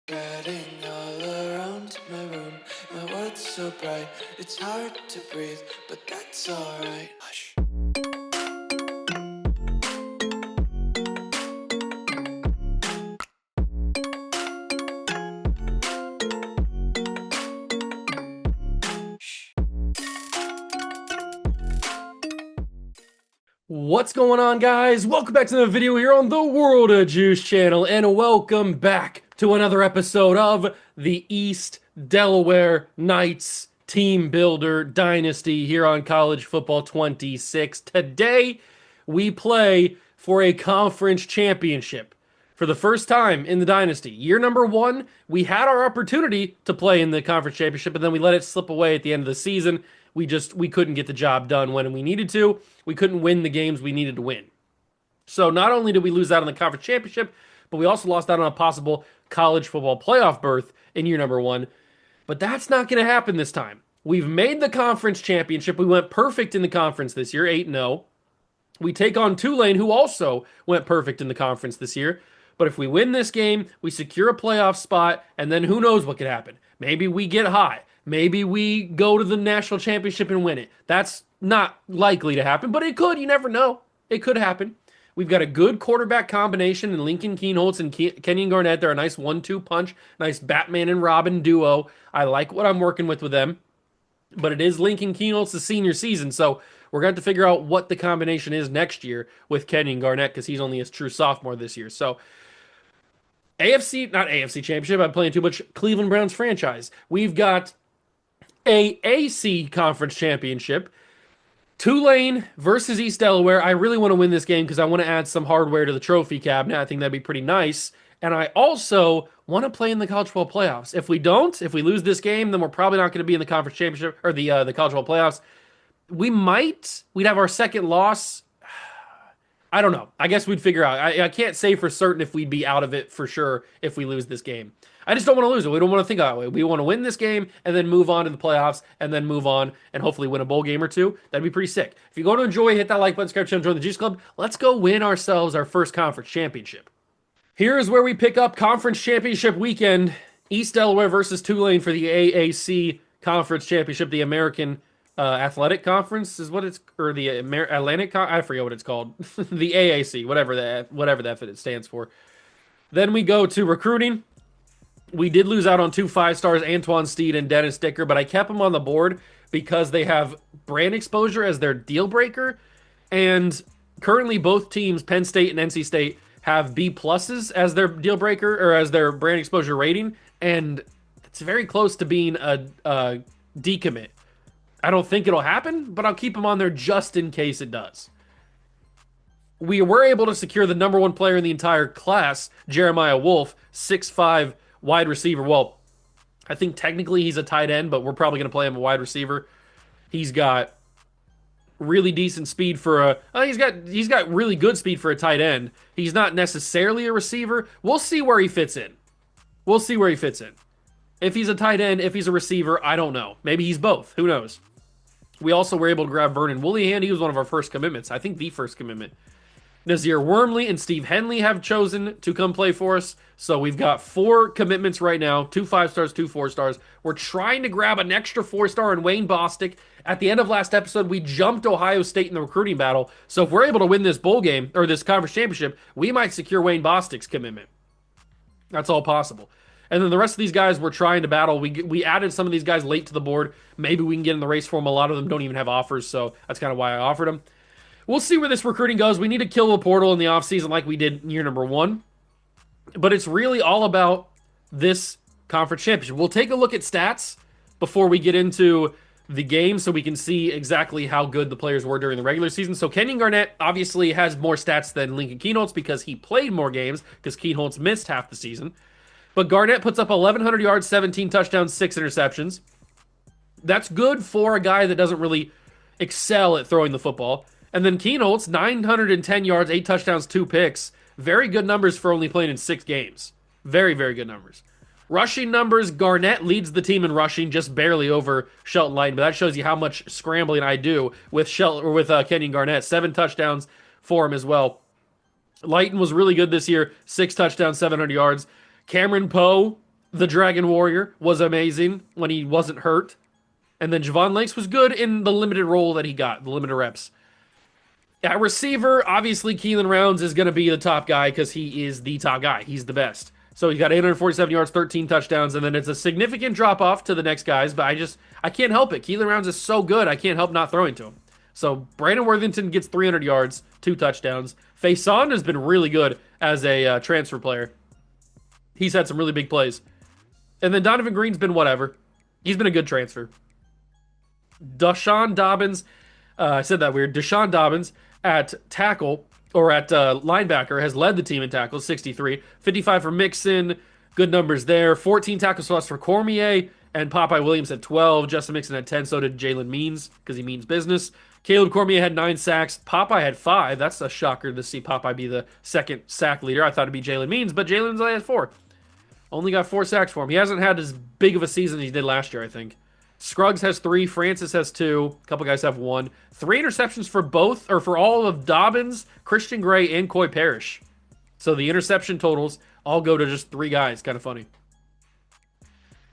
Spreading all around my room, my world's so bright, it's hard to breathe, but that's alright. Hush. What's going on, guys? Welcome back to the video here on the World of Juice channel, and welcome back to another episode of the East Delaware Knights Team Builder Dynasty here on College Football 26. Today, we play for a conference championship. For the first time in the Dynasty. Year number one, we had our opportunity to play in the conference championship, and then we let it slip away at the end of the season. We couldn't get the job done when we needed to. We couldn't win the games we needed to win. So not only did we lose out on the conference championship, but we also lost out on a possible college football playoff berth in year number one. But that's not going to happen this time. We've made the conference championship. We went perfect in the conference this year, 8-0. We take on Tulane, who also went perfect in the conference this year. But if we win this game, we secure a playoff spot, and then who knows what could happen. Maybe we get high. Maybe we go to the national championship and win it. That's not likely to happen, but it could. You never know. It could happen. We've got a good quarterback combination in Lincoln Kienholz and Kenyon Garnett. They're a nice 1-2 punch, nice Batman and Robin duo. I like what I'm working with them. But it is Lincoln Kienholz's senior season, so we're going to have to figure out what the combination is next year with Kenyon Garnett because he's only a true sophomore this year. So not AFC Championship, I'm playing too much Cleveland Browns franchise. We've got AAC Conference Championship. Tulane versus East Delaware. I really want to win this game because I want to add some hardware to the trophy cabinet. I think that'd be pretty nice. And I also want to play in the college football playoffs. If we lose this game, then we're probably not going to be in the conference championship or the college football playoffs. We'd have our second loss. I don't know. I guess we'd figure out. I can't say for certain if we'd be out of it for sure if we lose this game. I just don't want to lose it. We don't want to think that way. We want to win this game and then move on to the playoffs and then move on and hopefully win a bowl game or two. That'd be pretty sick. If you're going to enjoy, hit that like button, subscribe channel, join the Juice Club. Let's go win ourselves our first conference championship. Here is where we pick up conference championship weekend. East Delaware versus Tulane for the AAC Conference Championship, the American Athletic Conference is what it's, or the Atlantic. I forget what it's called. The AAC, whatever that stands for. Then we go to recruiting. We did lose out on 2 5-stars, Antoine Steed and Dennis Dicker, but I kept them on the board because they have brand exposure as their deal breaker. And currently both teams, Penn State and NC State, have B pluses as their deal breaker or as their brand exposure rating. And it's very close to being a decommit. I don't think it'll happen, but I'll keep them on there just in case it does. We were able to secure the number one player in the entire class, Jeremiah Wolf, 6'5", wide receiver. Well, I think technically he's a tight end, but we're probably going to play him a wide receiver. He's got really decent speed for he's got really good speed for a tight end. He's not necessarily a receiver. We'll see where he fits in. If he's a tight end, if he's a receiver, I don't know. Maybe he's both. Who knows? We also were able to grab Vernon Woollyhan. He was one of our first commitments. I think the first commitment. Nazir Wormley and Steve Henley have chosen to come play for us. So we've got 4 commitments right now. 2 5-stars, 2 4-stars. We're trying to grab an extra 4-star in Wayne Bostic. At the end of last episode, we jumped Ohio State in the recruiting battle. So if we're able to win this bowl game, or this conference championship, we might secure Wayne Bostic's commitment. That's all possible. And then the rest of these guys we're trying to battle. We added some of these guys late to the board. Maybe we can get in the race for them. A lot of them don't even have offers, so that's kind of why I offered them. We'll see where this recruiting goes. We need to kill the portal in the offseason like we did in year number one. But it's really all about this conference championship. We'll take a look at stats before we get into the game so we can see exactly how good the players were during the regular season. So Kenyon Garnett obviously has more stats than Lincoln Kienholz because he played more games because Kienholz missed half the season. But Garnett puts up 1,100 yards, 17 touchdowns, 6 interceptions. That's good for a guy that doesn't really excel at throwing the football. And then Kienholz, 910 yards, 8 touchdowns, 2 picks. Very good numbers for only playing in 6 games. Very, very good numbers. Rushing numbers, Garnett leads the team in rushing, just barely over Shelton Lighton, but that shows you how much scrambling I do with Kenyon Garnett. 7 touchdowns for him as well. Lighton was really good this year, 6 touchdowns, 700 yards. Cameron Poe, The Dragon Warrior was amazing when he wasn't hurt. And then Javon Lakes was good in the limited role that he got, the limited reps. At receiver, obviously Keelan Rounds is going to be the top guy because he is the top guy. He's the best. So he's got 847 yards, 13 touchdowns, and then it's a significant drop off to the next guys, but I can't help it. Keelan Rounds is so good, I can't help not throwing to him. So Brandon Worthington gets 300 yards, 2 touchdowns. Faison has been really good as a transfer player. He's had some really big plays. And then Donovan Green's been whatever. He's been a good transfer. Deshaun Dobbins, I said that weird. Deshaun Dobbins at tackle, or at linebacker, has led the team in tackles, 63. 55 for Mixon, good numbers there. 14 tackles lost for Cormier, and Popeye Williams had 12. Justin Mixon had 10, so did Jalen Means, because he means business. Caleb Cormier had 9 sacks. Popeye had 5. That's a shocker to see Popeye be the second sack leader. I thought it'd be Jalen Means, but Jalen's only had 4. Only got 4 sacks for him. He hasn't had as big of a season as he did last year, I think. Scruggs has 3. Francis has 2. A couple guys have 1. 3 interceptions for both, or for all of Dobbins, Christian Gray, and Coy Parrish. So the interception totals all go to just 3 guys. Kind of funny.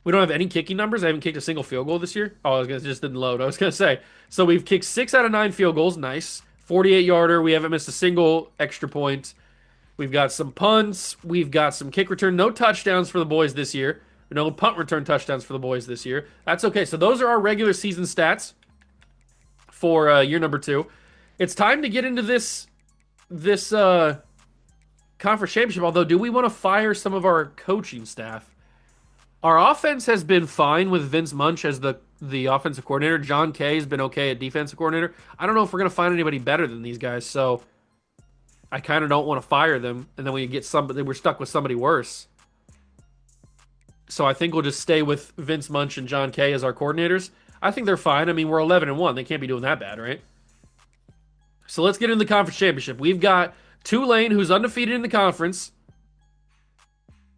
We don't have any kicking numbers. I haven't kicked a single field goal this year. Oh, it just didn't load. I was going to say. So we've kicked 6 out of 9 field goals. Nice. 48-yarder. We haven't missed a single extra point. We've got some punts. We've got some kick return. No touchdowns for the boys this year. No punt return touchdowns for the boys this year. That's okay. So those are our regular season stats for year number 2. It's time to get into this conference championship. Although, do we want to fire some of our coaching staff? Our offense has been fine with Vince Munch as the offensive coordinator. John Kay has been okay at defensive coordinator. I don't know if we're going to find anybody better than these guys. So I kind of don't want to fire them, and then we get somebody. We're stuck with somebody worse. So I think we'll just stay with Vince Munch and John Kay as our coordinators. I think they're fine. I mean, we're 11-1. They can't be doing that bad, right? So let's get into the conference championship. We've got Tulane, who's undefeated in the conference.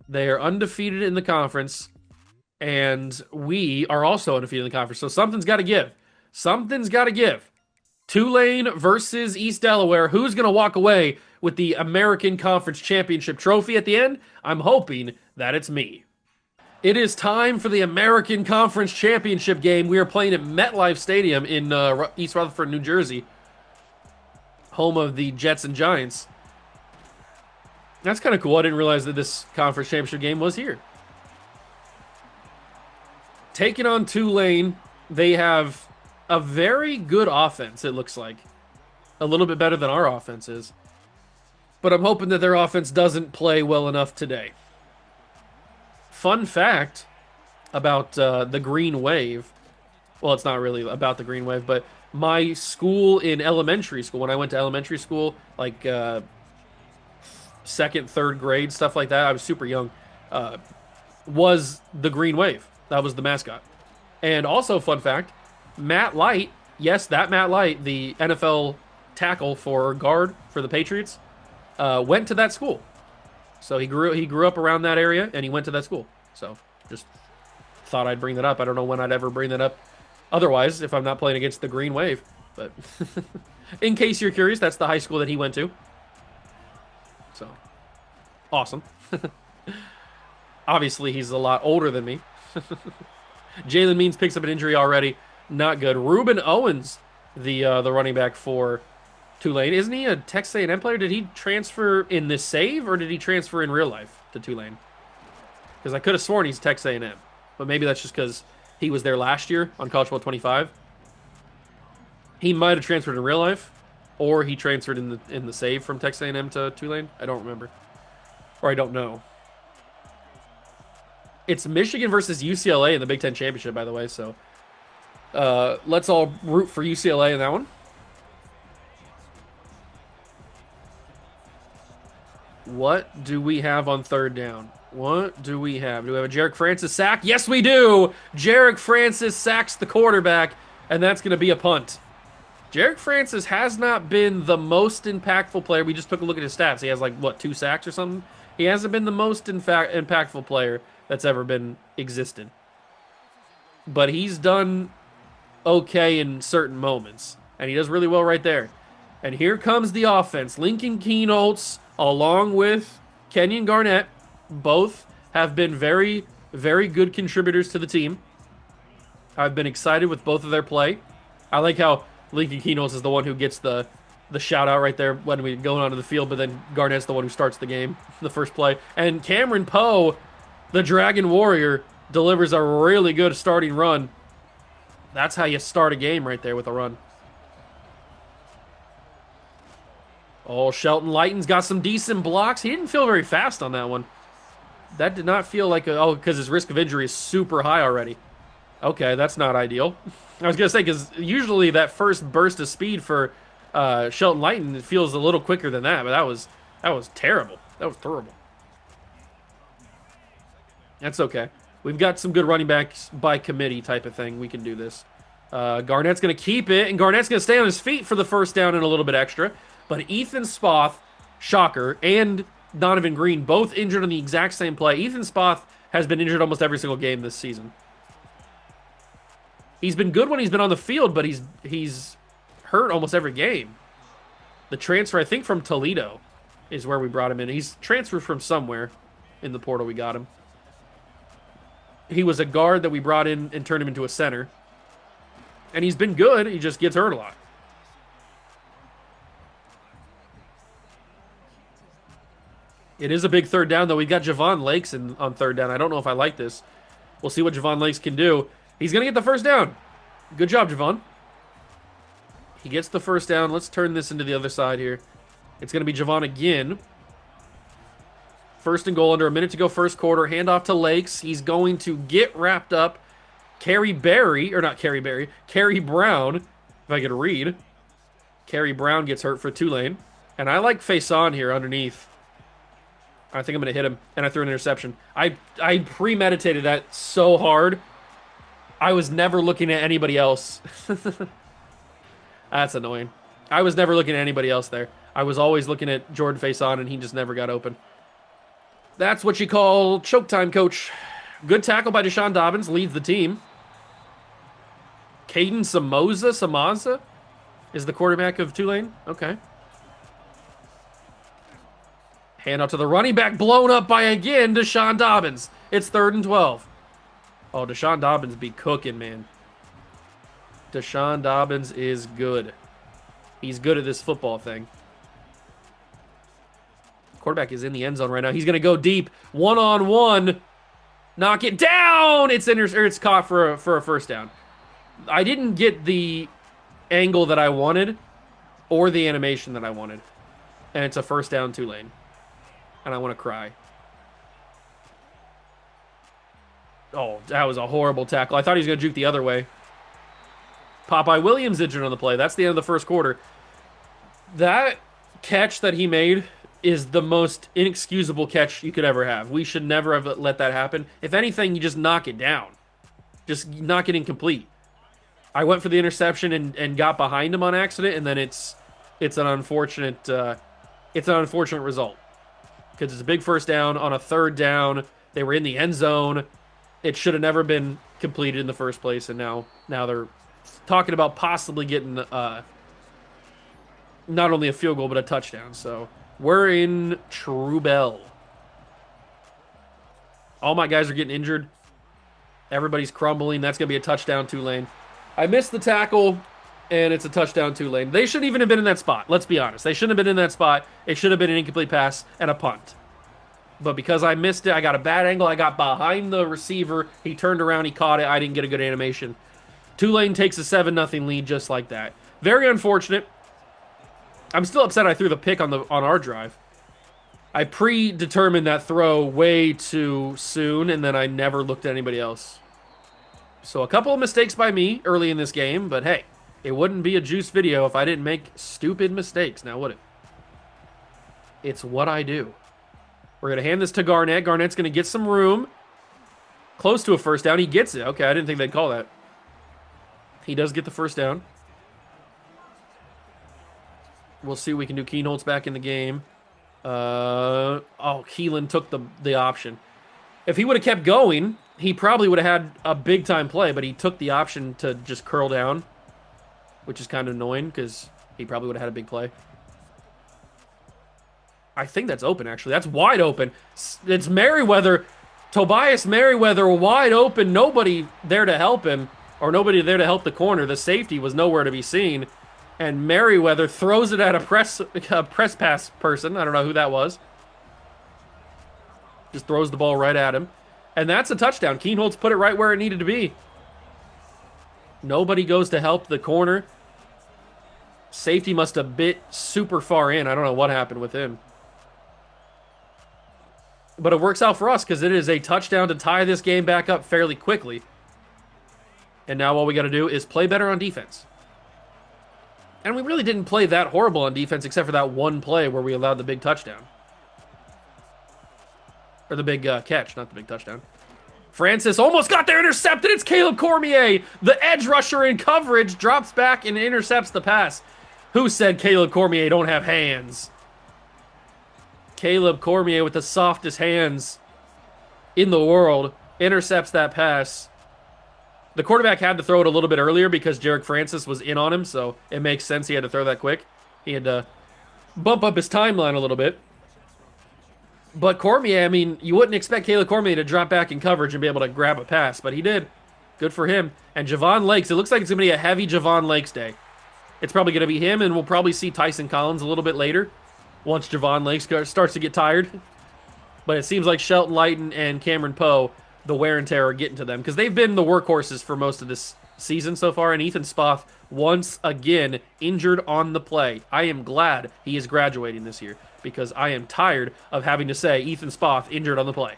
They are undefeated in the conference. And we are also undefeated in the conference. So something's got to give. Something's got to give. Tulane versus East Delaware. Who's going to walk away with the American Conference Championship trophy at the end? I'm hoping that it's me. It is time for the American Conference Championship game. We are playing at MetLife Stadium in East Rutherford, New Jersey, home of the Jets and Giants. That's kind of cool. I didn't realize that this conference championship game was here. Taking on Tulane, they have a very good offense, it looks like. A little bit better than our offense is. But I'm hoping that their offense doesn't play well enough today. Fun fact about the Green Wave. Well, it's not really about the Green Wave, but my school in elementary school, when I went to elementary school, like second, third grade, stuff like that, I was super young, was the Green Wave. That was the mascot. And also, fun fact, Matt Light, yes, that Matt Light, the NFL tackle for guard for the Patriots, went to that school. So he grew up around that area, and he went to that school. So just thought I'd bring that up. I don't know when I'd ever bring that up otherwise if I'm not playing against the Green Wave. But in case you're curious, that's the high school that he went to. So, awesome. Obviously, he's a lot older than me. Jalen Means picks up an injury already. Not good. Ruben Owens, the running back for Tulane. Isn't he a Texas A&M player? Did he transfer in this save, or did he transfer in real life to Tulane? Because I could have sworn he's Texas A&M. But maybe that's just because he was there last year on College Football 25. He might have transferred in real life, or he transferred in the save from Texas A&M to Tulane. I don't remember. Or I don't know. It's Michigan versus UCLA in the Big Ten Championship, by the way. So let's all root for UCLA in that one. What do we have on third down? What do we have? Do we have a Jarek Francis sack? Yes, we do! Jarek Francis sacks the quarterback, and that's going to be a punt. Jarek Francis has not been the most impactful player. We just took a look at his stats. He has, like, what, 2 sacks or something? He hasn't been the most impactful player that's ever been existed. But he's done okay in certain moments, and he does really well right there. And here comes the offense. Lincoln Keenholz, along with Kenyon Garnett, both have been very, very good contributors to the team. I've been excited with both of their play. I like how Lincoln Keynotes is the one who gets the shout out right there when we go onto the field, but then Garnett's the one who starts the game, the first play. And Cameron Poe, the Dragon Warrior, delivers a really good starting run. That's how you start a game right there with a run. Oh, Shelton Lighton's got some decent blocks. He didn't feel very fast on that one. That did not feel like a... Oh, because his risk of injury is super high already. Okay, that's not ideal. I was going to say, because usually that first burst of speed for Shelton Lighton feels a little quicker than that, but that was terrible. That was terrible. That's okay. We've got some good running backs by committee type of thing. We can do this. Garnett's going to keep it, and Garnett's going to stay on his feet for the first down and a little bit extra. But Ethan Spoth, shocker, and Donovan Green both injured on the exact same play. Ethan Spoth has been injured almost every single game this season. He's been good when he's been on the field, but he's hurt almost every game. The transfer, I think, from Toledo is where we brought him in. He's transferred from somewhere in the portal we got him. He was a guard that we brought in and turned him into a center. And he's been good. He just gets hurt a lot. It is a big third down, though. We've got Javon Lakes on third down. I don't know if I like this. We'll see what Javon Lakes can do. He's going to get the first down. Good job, Javon. He gets the first down. Let's turn this into the other side here. It's going to be Javon again. First and goal, under a minute to go, first quarter. Handoff to Lakes. He's going to get wrapped up. Kerry Brown, if I could read. Kerry Brown gets hurt for Tulane. And I like Faison here underneath. I think I'm going to hit him, and I threw an interception. I premeditated that so hard. I was never looking at anybody else. That's annoying. I was never looking at anybody else there. I was always looking at Jordan Faison, and he just never got open. That's what you call choke time, coach. Good tackle by Deshaun Dobbins, leads the team. Caden Samaza is the quarterback of Tulane. Okay. Hand out to the running back, blown up by, again, Deshaun Dobbins. It's 3rd and 12. Oh, Deshaun Dobbins be cooking, man. Deshaun Dobbins is good. He's good at this football thing. Quarterback is in the end zone right now. He's going to go deep. One-on-one. Knock it down. It's caught for a first down. I didn't get the angle that I wanted or the animation that I wanted. And it's a first down Tulane. And I want to cry. Oh, that was a horrible tackle. I thought he was going to juke the other way. Popeye Williams injured on the play. That's the end of the first quarter. That catch that he made is the most inexcusable catch you could ever have. We should never have let that happen. If anything, you just knock it down. Just knock it incomplete. I went for the interception and got behind him on accident, and then it's an unfortunate result. Because it's a big first down on a third down. They were in the end zone. It should have never been completed in the first place, and now they're talking about possibly getting not only a field goal, but a touchdown. So we're in Trubell. All my guys are getting injured. Everybody's crumbling. That's going to be a touchdown Tulane. I missed the tackle, and it's a touchdown Tulane. They shouldn't even have been in that spot. Let's be honest. They shouldn't have been in that spot. It should have been an incomplete pass and a punt. But because I missed it, I got a bad angle. I got behind the receiver. He turned around. He caught it. I didn't get a good animation. Tulane takes a 7-0 lead just like that. Very unfortunate. I'm still upset I threw the pick on our drive. I predetermined that throw way too soon, and then I never looked at anybody else. So a couple of mistakes by me early in this game, but hey, it wouldn't be a juice video if I didn't make stupid mistakes, now would it? It's what I do. We're going to hand this to Garnett. Garnett's going to get some room. Close to a first down. He gets it. Okay, I didn't think they'd call that. He does get the first down. We'll see what we can do. Keenholt's back in the game. Keelan took the option. If he would have kept going, he probably would have had a big-time play, but he took the option to just curl down, which is kind of annoying because he probably would have had a big play. I think that's open, actually. That's wide open. It's Merriweather Tobias Merriweather wide open, nobody there to help him, or nobody there to help the corner. The safety was nowhere to be seen. And Merriweather throws it at a press pass person. I don't know who that was. Just throws the ball right at him. And that's a touchdown. Keenholz put it right where it needed to be. Nobody goes to help the corner. Safety must have bit super far in. I don't know what happened with him. But it works out for us because it is a touchdown to tie this game back up fairly quickly. And now all we got to do is play better on defense. And we really didn't play that horrible on defense except for that one play where we allowed the big touchdown. Or the big catch, not the big touchdown. Francis almost got there, intercepted. It's Caleb Cormier. The edge rusher in coverage drops back and intercepts the pass. Who said Caleb Cormier don't have hands? Caleb Cormier with the softest hands in the world intercepts that pass. The quarterback had to throw it a little bit earlier because Jarek Francis was in on him, so it makes sense he had to throw that quick. He had to bump up his timeline a little bit. But Cormier, I mean, you wouldn't expect Caleb Cormier to drop back in coverage and be able to grab a pass, but he did. Good for him. And Javon Lakes, it looks like it's going to be a heavy Javon Lakes day. It's probably going to be him, and we'll probably see Tyson Collins a little bit later once Javon Lakes starts to get tired. But it seems like Shelton Lighton and Cameron Poe, the wear and tear are getting to them because they've been the workhorses for most of this season so far, and Ethan Spoth once again injured on the play. I am glad he is graduating this year because I am tired of having to say Ethan Spoth injured on the play.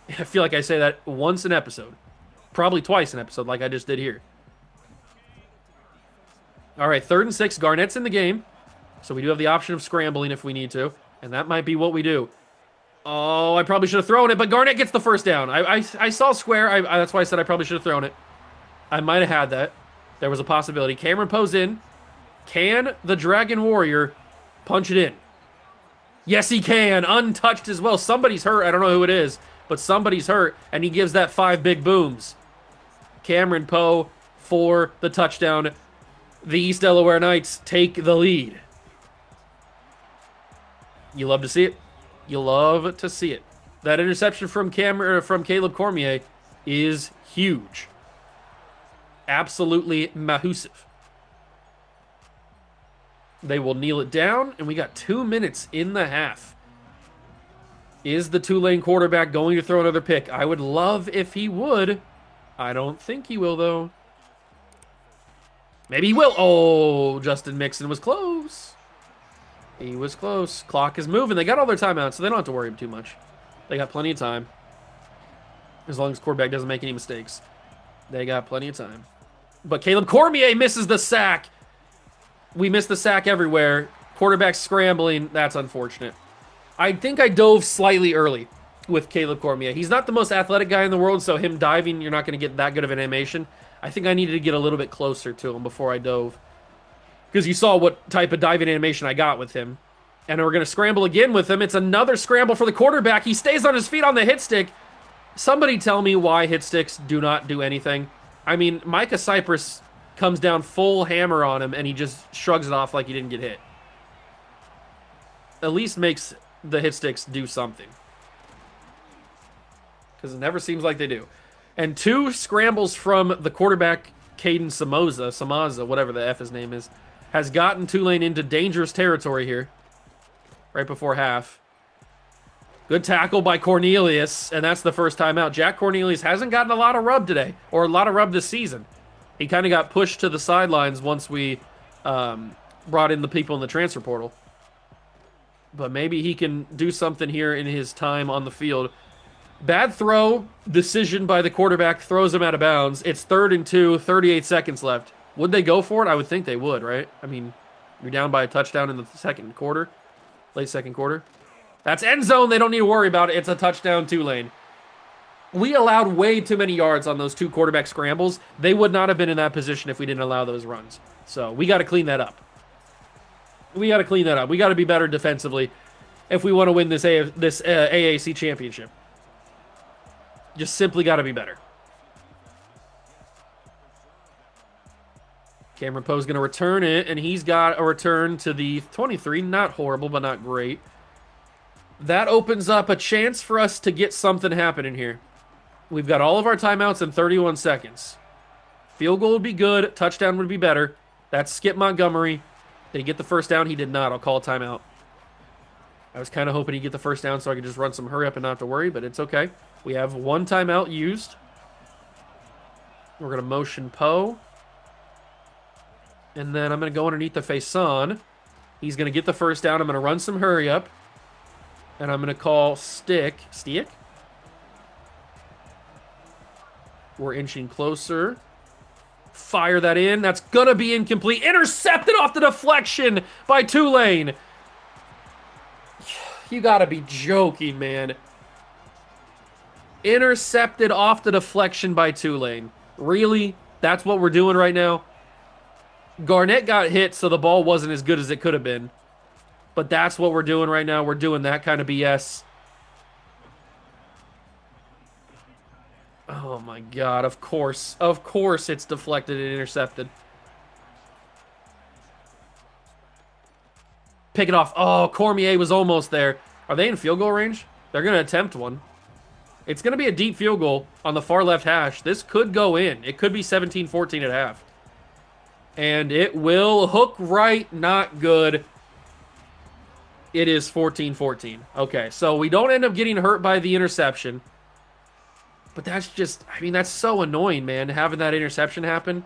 I feel like I say that once an episode, probably twice an episode like I just did here. All right, 3rd and 6, Garnett's in the game, so we do have the option of scrambling if we need to, and that might be what we do. Oh, I probably should have thrown it, but Garnett gets the first down. I saw square. That's why I said I probably should have thrown it. I might have had that. There was a possibility. Cameron Poe's in. Can the Dragon Warrior punch it in? Yes, he can. Untouched as well. Somebody's hurt. I don't know who it is, but somebody's hurt, and he gives that 5 big booms. Cameron Poe for the touchdown. The East Delaware Knights take the lead. You love to see it. You love to see it. That interception from Caleb Cormier is huge. Absolutely massive. They will kneel it down, and we got 2 minutes in the half. Is the Tulane quarterback going to throw another pick? I would love if he would. I don't think he will, though. Maybe he will. Oh, Justin Mixon was close. He was close. Clock is moving. They got all their timeouts, so they don't have to worry too much. They got plenty of time. As long as quarterback doesn't make any mistakes. They got plenty of time. But Caleb Cormier misses the sack. We missed the sack everywhere. Quarterback scrambling. That's unfortunate. I think I dove slightly early with Caleb Cormier. He's not the most athletic guy in the world, so him diving, you're not going to get that good of an animation. I think I needed to get a little bit closer to him before I dove. Because you saw what type of diving animation I got with him. And we're going to scramble again with him. It's another scramble for the quarterback. He stays on his feet on the hit stick. Somebody tell me why hit sticks do not do anything. I mean, Micah Cypress comes down full hammer on him, and he just shrugs it off like he didn't get hit. At least makes the hit sticks do something. Because it never seems like they do. And 2 scrambles from the quarterback, Caden Samaza, whatever the F his name is, has gotten Tulane into dangerous territory here. Right before half. Good tackle by Cornelius, and that's the first time out. Jack Cornelius hasn't gotten a lot of rub today, or a lot of rub this season. He kind of got pushed to the sidelines once we brought in the people in the transfer portal. But maybe he can do something here in his time on the field. Bad throw, decision by the quarterback, throws him out of bounds. It's 3rd and 2, 38 seconds left. Would they go for it? I would think they would, right? I mean, you're down by a touchdown in the second quarter, late second quarter. That's end zone. They don't need to worry about it. It's a touchdown, Tulane. We allowed way too many yards on those 2 quarterback scrambles. They would not have been in that position if we didn't allow those runs. So we got to clean that up. We got to clean that up. We got to be better defensively if we want to win this AAC championship. Just simply got to be better. Cameron Poe's going to return it, and he's got a return to the 23. Not horrible, but not great. That opens up a chance for us to get something happening here. We've got all of our timeouts in 31 seconds. Field goal would be good. Touchdown would be better. That's Skip Montgomery. Did he get the first down? He did not. I'll call a timeout. I was kind of hoping he'd get the first down so I could just run some hurry up and not have to worry, but it's okay. We have one timeout used. We're going to motion Poe. And then I'm going to go underneath the face-on. He's going to get the first down. I'm going to run some hurry up. And I'm going to call stick. Stick? We're inching closer. Fire that in. That's going to be incomplete. Intercepted off the deflection by Tulane. You got to be joking, man. Intercepted off the deflection by Tulane. Really? That's what we're doing right now? Garnett got hit, so the ball wasn't as good as it could have been. But that's what we're doing right now. We're doing that kind of BS. Oh my god, of course. Of course it's deflected and intercepted. Pick it off. Oh, Cormier was almost there. Are they in field goal range? They're going to attempt one. It's going to be a deep field goal on the far left hash. This could go in. It could be 17-14 at half. And it will hook right. Not good. It is 14-14. Okay, so we don't end up getting hurt by the interception. But that's just, I mean, that's so annoying, man, having that interception happen.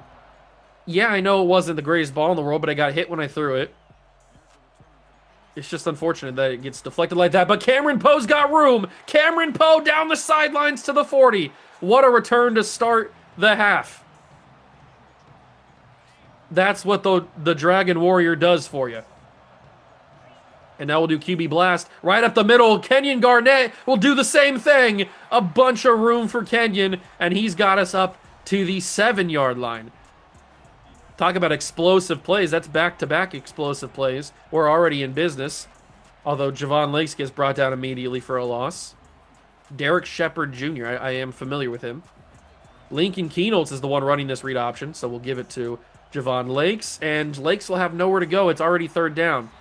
Yeah, I know it wasn't the greatest ball in the world, but I got hit when I threw it. It's just unfortunate that it gets deflected like that. But Cameron Poe's got room. Cameron Poe down the sidelines to the 40. What a return to start the half. That's what the Dragon Warrior does for you. And now we'll do QB blast right up the middle. Kenyon Garnett will do the same thing. A bunch of room for Kenyon, and he's got us up to the 7-yard line. Talk about explosive plays. That's back-to-back explosive plays. We're already in business. Although Javon Lakes gets brought down immediately for a loss. Derek Shepard Jr., I am familiar with him. Lincoln Keenholz is the one running this read option, so we'll give it to Javon Lakes. And Lakes will have nowhere to go. It's already third down.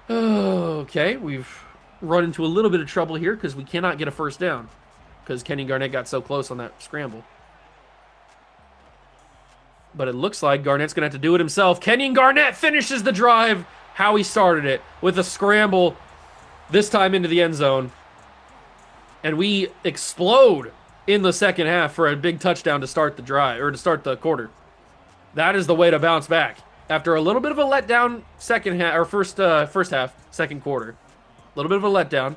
Okay, we've run into a little bit of trouble here because we cannot get a first down. Because Kenyon Garnett got so close on that scramble. But it looks like Garnett's going to have to do it himself. Kenyon Garnett finishes the drive how he started it, with a scramble, this time into the end zone. And we explode in the second half for a big touchdown to start the drive, or to start the quarter. That is the way to bounce back. After a little bit of a letdown second half, or first half, second quarter. A little bit of a letdown.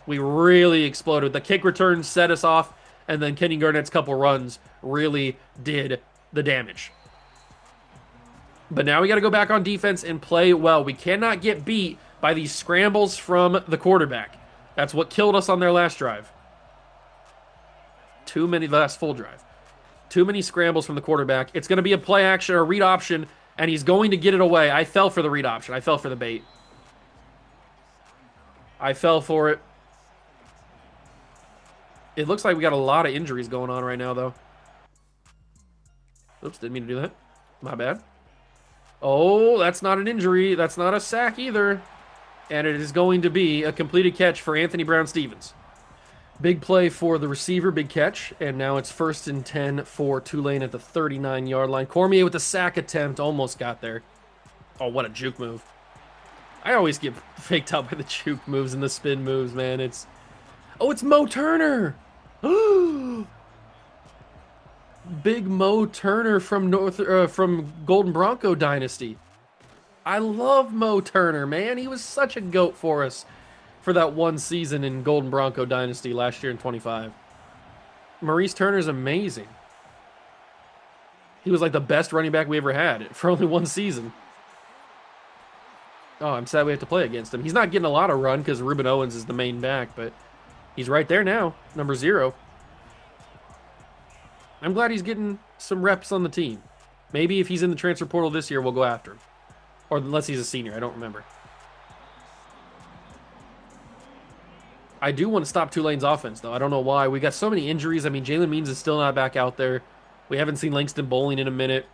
We really exploded. The kick return set us off, and then Kenyon Garnett's couple runs really did the damage. But now we got to go back on defense and play well. We cannot get beat by these scrambles from the quarterback. That's what killed us on their last drive. Last full drive. Too many scrambles from the quarterback. It's going to be a play action or a read option, and he's going to get it away. I fell for the read option. I fell for the bait. I fell for it. It looks like we got a lot of injuries going on right now, though. Oops, didn't mean to do that. My bad. Oh, that's not an injury. That's not a sack either. And it is going to be a completed catch for Anthony Brown-Stevens. Big play for the receiver, big catch. And now it's 1st and 10 for Tulane at the 39-yard line. Cormier with the sack attempt. Almost got there. Oh, what a juke move. I always get faked out by the juke moves and the spin moves, man. It's Mo Turner. Big Mo Turner from Golden Bronco Dynasty. I love Mo Turner, man. He was such a goat for us for that one season in Golden Bronco Dynasty last year in 25. Maurice Turner's amazing. He was like the best running back we ever had for only one season. Oh, I'm sad we have to play against him. He's not getting a lot of run because Ruben Owens is the main back, but he's right there now, number 0. I'm glad he's getting some reps on the team. Maybe if he's in the transfer portal this year, we'll go after him. Or unless he's a senior, I don't remember. I do want to stop Tulane's offense, though. I don't know why. We got so many injuries. I mean, Jalen Means is still not back out there. We haven't seen Langston Bowling in a minute.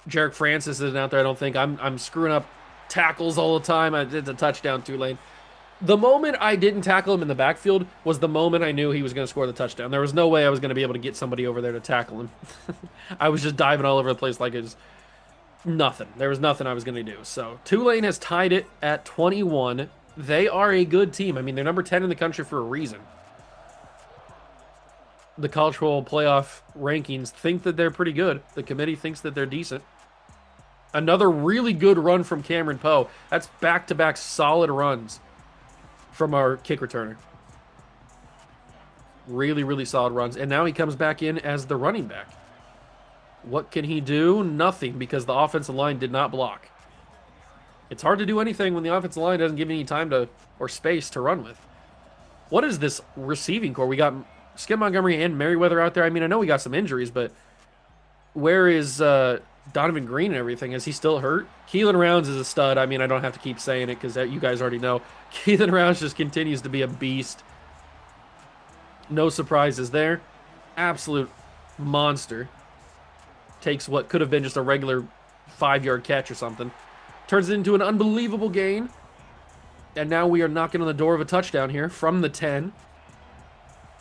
Jarek Francis isn't out there, I don't think. I'm screwing up tackles all the time. It's a touchdown, Tulane. The moment I didn't tackle him in the backfield was the moment I knew he was going to score the touchdown. There was no way I was going to be able to get somebody over there to tackle him. I was just diving all over the place like it was nothing. There was nothing I was going to do. So Tulane has tied it at 21. They are a good team. I mean, they're number 10 in the country for a reason. The college football playoff rankings think that they're pretty good. The committee thinks that they're decent. Another really good run from Cameron Poe. That's back-to-back solid runs from our kick returner. Really, really solid runs. And now he comes back in as the running back. What can he do? Nothing, because the offensive line did not block. It's hard to do anything when the offensive line doesn't give you any time to or space to run with. What is this receiving core? We got Skip Montgomery and Merriweather out there. I mean, I know we got some injuries, but where is Donovan Green and everything? Is he still hurt? Keelan Rounds is a stud. I mean, I don't have to keep saying it because you guys already know. Keelan Rounds just continues to be a beast. No surprises there. Absolute monster. Takes what could have been just a regular 5-yard catch or something. Turns it into an unbelievable gain. And now we are knocking on the door of a touchdown here from the 10.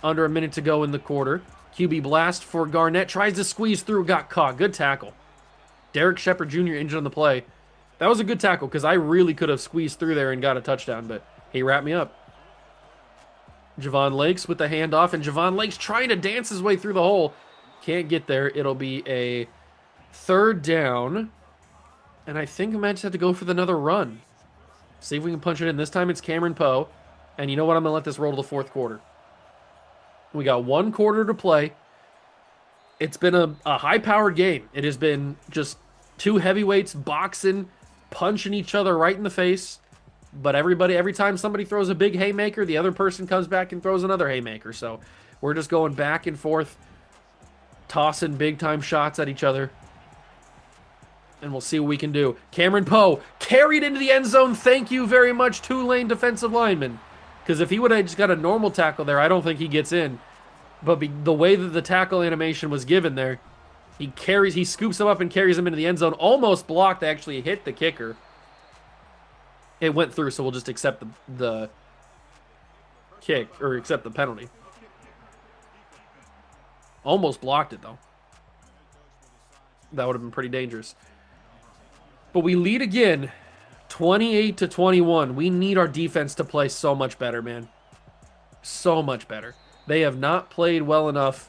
Under a minute to go in the quarter. QB blast for Garnett. Tries to squeeze through. Got caught. Good tackle. Derek Shepard Jr. injured on the play. That was a good tackle because I really could have squeezed through there and got a touchdown, but he wrapped me up. Javon Lakes with the handoff, and Javon Lakes trying to dance his way through the hole. Can't get there. It'll be a third down, and I think I might just have to go for another run. See if we can punch it in. This time it's Cameron Poe, and you know what? I'm going to let this roll to the fourth quarter. We got one quarter to play. It's been a high-powered game. It has been just two heavyweights boxing, punching each other right in the face. But every time somebody throws a big haymaker, the other person comes back and throws another haymaker. So we're just going back and forth, tossing big-time shots at each other. And we'll see what we can do. Cameron Poe carried into the end zone. Thank you very much, Tulane defensive lineman. Because if he would have just got a normal tackle there, I don't think he gets in. But the way that the tackle animation was given there, he scoops him up and carries him into the end zone. Almost blocked, actually hit the kicker. It went through, so we'll just accept the kick, or accept the penalty. Almost blocked it, though. That would have been pretty dangerous. But we lead again, 28-21. We need our defense to play so much better, man. So much better. They have not played well enough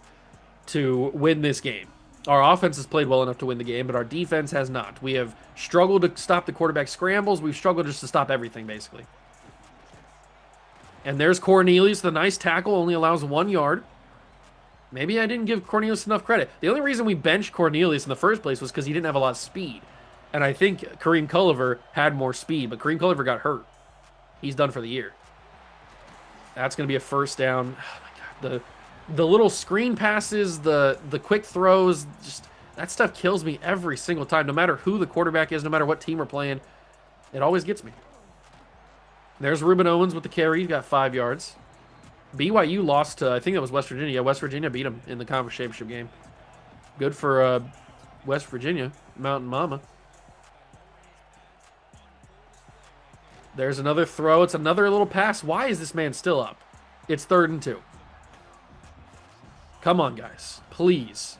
to win this game. Our offense has played well enough to win the game, but our defense has not. We have struggled to stop the quarterback scrambles. We've struggled just to stop everything, basically. And there's Cornelius. The nice tackle only allows 1 yard. Maybe I didn't give Cornelius enough credit. The only reason we benched Cornelius in the first place was because he didn't have a lot of speed. And I think Kareem Culliver had more speed, but Kareem Culliver got hurt. He's done for the year. That's going to be a first down. Oh my God. The little screen passes, the quick throws, just that stuff kills me every single time. No matter who the quarterback is, no matter what team we're playing, it always gets me. There's Ruben Owens with the carry. He got 5 yards. BYU lost to, I think it was West Virginia. Yeah, West Virginia beat them in the conference championship game. Good for West Virginia, Mountain Mama. There's another throw. It's another little pass. Why is this man still up? It's 3rd and 2. Come on, guys. Please.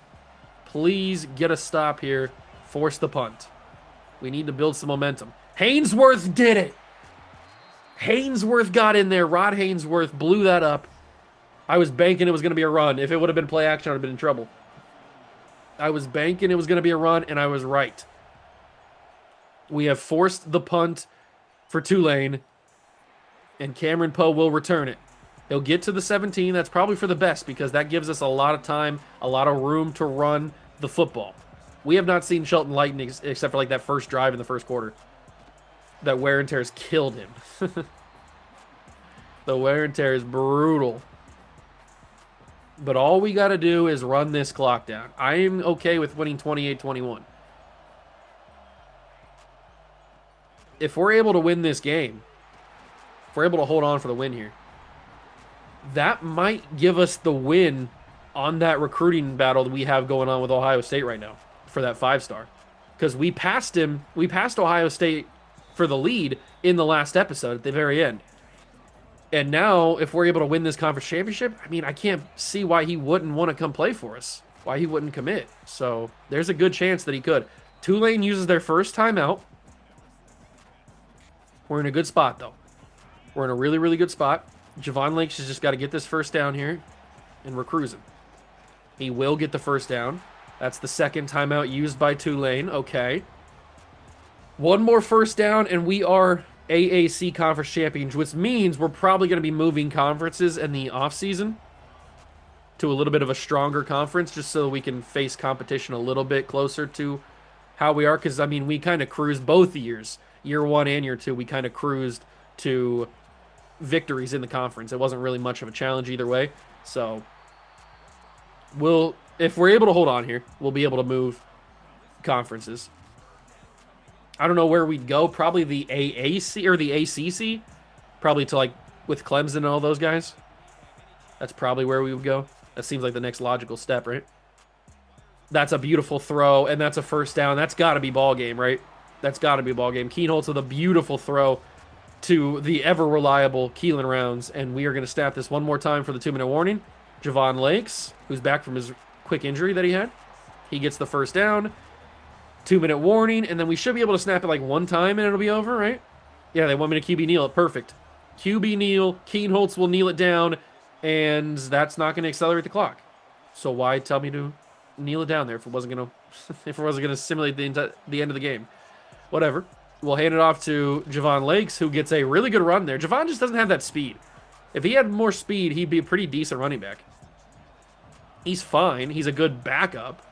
Please get a stop here. Force the punt. We need to build some momentum. Hainsworth did it. Hainsworth got in there. Rod Hainsworth blew that up. I was banking it was going to be a run. If it would have been play action, I would have been in trouble. I was banking it was going to be a run, and I was right. We have forced the punt for Tulane, and Cameron Poe will return it. He'll get to the 17. That's probably for the best because that gives us a lot of time, a lot of room to run the football. We have not seen Shelton Lighten except for like that first drive in the first quarter. That wear and tear has killed him. The wear and tear is brutal. But all we got to do is run this clock down. I am okay with winning 28-21. If we're able to win this game, if we're able to hold on for the win here, that might give us the win on that recruiting battle that we have going on with Ohio State right now for that 5-star. Because we passed Ohio State for the lead in the last episode at the very end. And now, if we're able to win this conference championship, I mean, I can't see why he wouldn't want to come play for us. Why he wouldn't commit. So there's a good chance that he could. Tulane uses their first timeout. We're in a good spot, though. We're in a really, really good spot. Javon Lakes has just got to get this first down here, and we're cruising. He will get the first down. That's the second timeout used by Tulane. Okay. One more first down, and we are AAC Conference Champions, which means we're probably going to be moving conferences in the offseason to a little bit of a stronger conference just so we can face competition a little bit closer to how we are. Because, I mean, we kind of cruised both years, year one and year two. We kind of cruised to victories in the conference. It wasn't really much of a challenge either way. So, if we're able to hold on here, we'll be able to move conferences. I don't know where we'd go. Probably the AAC or the ACC. Probably to like with Clemson and all those guys. That's probably where we would go. That seems like the next logical step, right? That's a beautiful throw, and that's a first down. That's got to be ball game, right? That's got to be ball game. Keenholz with a beautiful throw to the ever-reliable Keelan Rounds, and we are going to snap this one more time for the 2-minute warning. Javon Lakes, who's back from his quick injury that he had, he gets the first down. 2-minute warning, and then we should be able to snap it like one time and it'll be over, right? Yeah, they want me to QB kneel it. Perfect. QB kneel. Keenholz will kneel it down, and that's not going to accelerate the clock. So why tell me to kneel it down there if it wasn't going to if it wasn't going to simulate the end of the game? Whatever. We'll hand it off to Javon Lakes, who gets a really good run there. Javon just doesn't have that speed. If he had more speed, he'd be a pretty decent running back. He's fine. He's a good backup.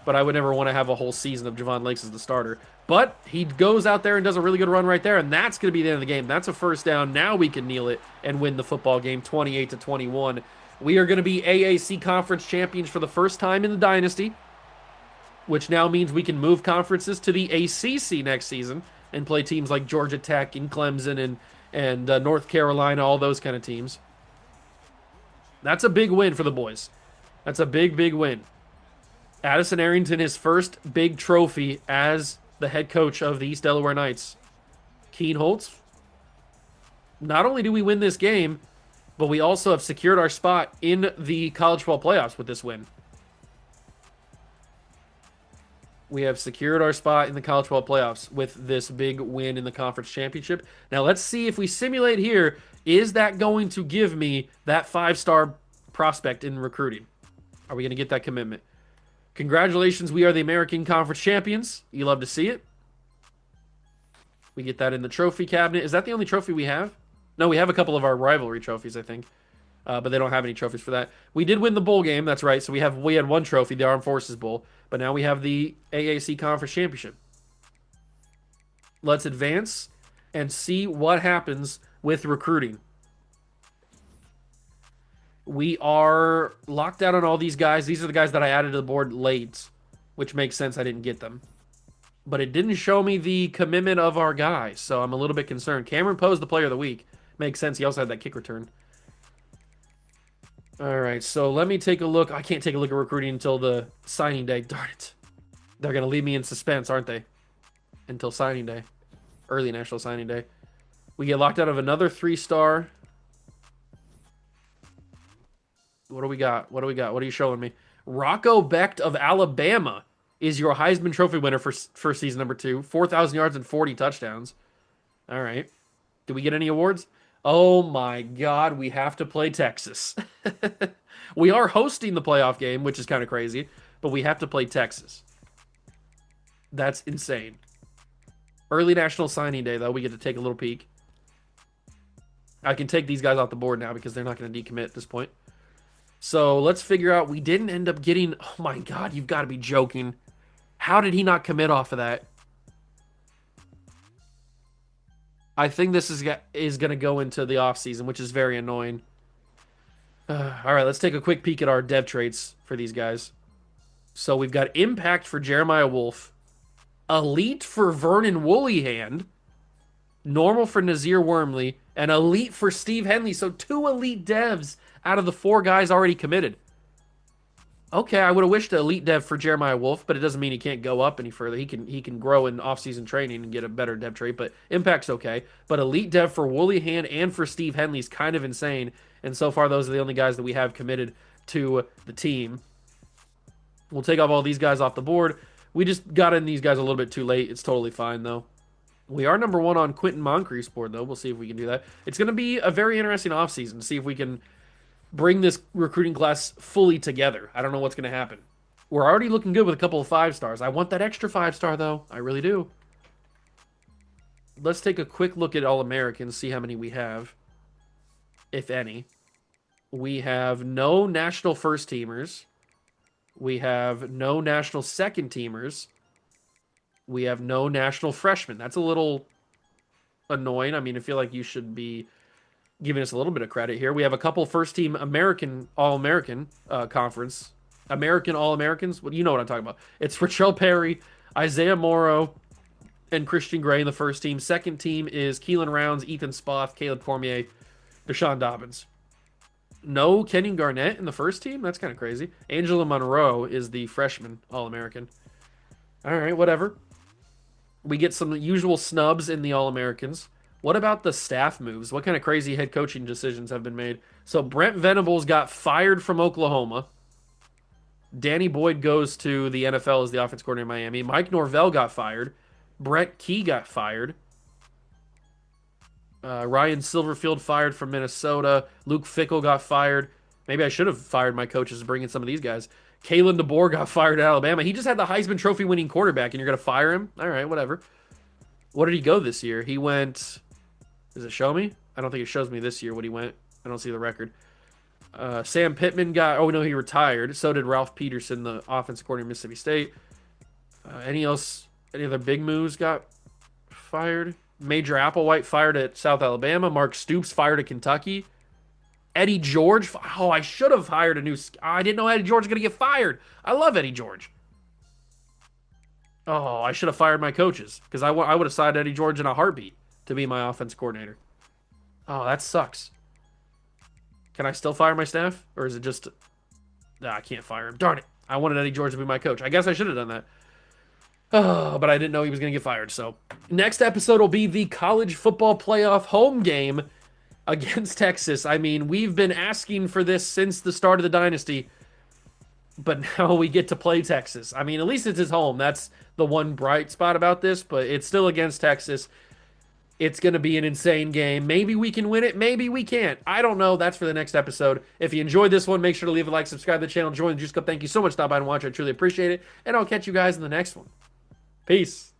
But I would never want to have a whole season of Javon Lakes as the starter. But he goes out there and does a really good run right there, and that's going to be the end of the game. That's a first down. Now we can kneel it and win the football game 28-21. We are going to be AAC Conference champions for the first time in the Dynasty, which now means we can move conferences to the ACC next season and play teams like Georgia Tech and Clemson and North Carolina, all those kind of teams. That's a big win for the boys. That's a big, big win. Addison Arrington, his first big trophy as the head coach of the East Delaware Knights. Keenholz, not only do we win this game, but we also have secured our spot in the college football playoffs with this win. We have secured our spot in the college football playoffs with this big win in the conference championship. Now let's see if we simulate here. Is that going to give me that 5-star prospect in recruiting? Are we going to get that commitment? Congratulations, we are the American Conference champions. You love to see it. We get that in the trophy cabinet. Is that the only trophy we have? No, we have a couple of our rivalry trophies, I think. But they don't have any trophies for that. We did win the bowl game, that's right. So we had one trophy, the Armed Forces Bowl. But now we have the AAC Conference Championship. Let's advance and see what happens with recruiting. We are locked out on all these guys. These are the guys that I added to the board late, which makes sense. I didn't get them. But it didn't show me the commitment of our guys, so I'm a little bit concerned. Cameron Poe's the player of the week. Makes sense. He also had that kick return. All right, so let me take a look. I can't take a look at recruiting until the signing day. Darn it. They're going to leave me in suspense, aren't they? Until signing day. Early National Signing Day. We get locked out of another 3-star. What do we got? What are you showing me? Rocco Becht of Alabama is your Heisman Trophy winner for season number 2. 4,000 yards and 40 touchdowns. All right. Do we get any awards? Oh my God, we have to play Texas. We are hosting the playoff game, which is kind of crazy, but we have to play Texas. That's insane. Early National Signing Day, though, we get to take a little peek. I can take these guys off the board now because they're not going to decommit at this point. So let's figure out. We didn't end up getting. Oh my God, you've got to be joking. How did he not commit off of that? I think this is going to go into the offseason, which is very annoying. All right, let's take a quick peek at our dev traits for these guys. So we've got Impact for Jeremiah Wolf, Elite for Vernon Woollyhand, Normal for Nazir Wormley, and Elite for Steve Henley. So 2 elite devs out of the 4 guys already committed. Okay, I would have wished elite dev for Jeremiah Wolf, but it doesn't mean he can't go up any further. He can grow in offseason training and get a better dev trait, but impact's okay. But elite dev for Wooly Hand and for Steve Henley is kind of insane. And so far, those are the only guys that we have committed to the team. We'll take off all these guys off the board. We just got in these guys a little bit too late. It's totally fine though. We are number one on Quentin Moncrief's board though. We'll see if we can do that. It's going to be a very interesting offseason to see if we can bring this recruiting class fully together. I don't know what's going to happen. We're already looking good with a couple of 5 stars. I want that extra 5 star though. I really do. Let's take a quick look at All Americans, see how many we have, if any. We have no national first teamers. We have no national second teamers. We have no national freshmen. That's a little annoying. I mean, I feel like you should be giving us a little bit of credit here. We have a couple first team American All American conference. American All Americans. Well, you know what I'm talking about. It's Ratrell Perry, Isaiah Morrow, and Christian Gray in the first team. Second team is Keelan Rounds, Ethan Spoth, Caleb Cormier, Deshaun Dobbins. No Kenyon Garnett in the first team? That's kind of crazy. Angela Monroe is the freshman All-American. All right, whatever. We get some usual snubs in the All-Americans. What about the staff moves? What kind of crazy head coaching decisions have been made? So Brent Venables got fired from Oklahoma. Danny Boyd goes to the NFL as the offense coordinator in Miami. Mike Norvell got fired. Brett Key got fired. Ryan Silverfield fired from Minnesota. Luke Fickle got fired. Maybe I should have fired my coaches to bring in some of these guys. Kalen DeBoer got fired at Alabama. He just had the Heisman Trophy winning quarterback, and you're going to fire him? All right, whatever. What did he go this year? He went... Does it show me? I don't think it shows me this year what he went. I don't see the record. Sam Pittman got... Oh, no, he retired. So did Ralph Peterson, the offensive coordinator of Mississippi State. Any other big moves got fired? Major Applewhite fired at South Alabama. Mark Stoops fired at Kentucky. Eddie George. Oh, I should have hired a new... I didn't know Eddie George was going to get fired. I love Eddie George. Oh, I should have fired my coaches because I would have signed Eddie George in a heartbeat to be my offense coordinator. Oh, that sucks. Can I still fire my staff? Or is it just... Nah, I can't fire him. Darn it. I wanted Eddie George to be my coach. I guess I should have done that. Oh, but I didn't know he was going to get fired. So next episode will be the college football playoff home game against Texas. I mean, we've been asking for this since the start of the dynasty, but now we get to play Texas. I mean, at least it's his home. That's the one bright spot about this, but it's still against Texas. It's going to be an insane game. Maybe we can win it. Maybe we can't. I don't know. That's for the next episode. If you enjoyed this one, make sure to leave a like, subscribe to the channel, join the Juice Club. Thank you so much for stopping by and watching. I truly appreciate it. And I'll catch you guys in the next one. Peace.